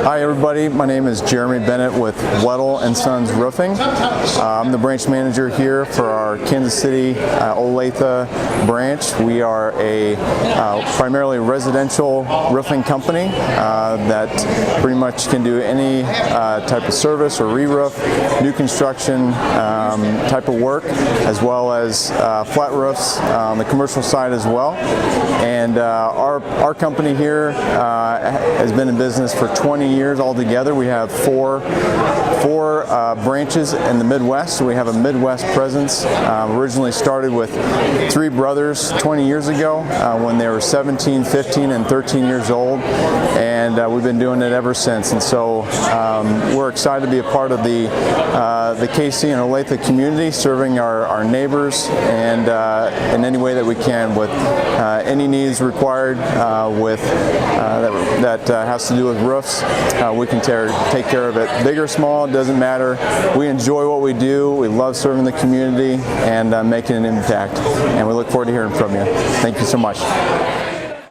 Hi everybody, my name is Jeremy Bennett with Weddle & Sons Roofing. I'm the branch manager here for our Kansas City Olathe branch. We are a primarily residential roofing company that pretty much can do any type of service or re-roof, new construction type of work, as well as flat roofs on the commercial side as well. And our company here has been in business for 20 years altogether. We have four branches in the Midwest, so we have a Midwest presence. Originally started with three brothers 20 years ago when they were 17, 15, and 13 years old, and we've been doing it ever since. And so we're excited to be a part of the KC and Olathe community, serving our neighbors and in any way that we can with any needs required that has to do with roofs. We can take care of it. Big or small, doesn't matter. We enjoy what we do. We love serving the community and making an impact. And we look forward to hearing from you. Thank you so much.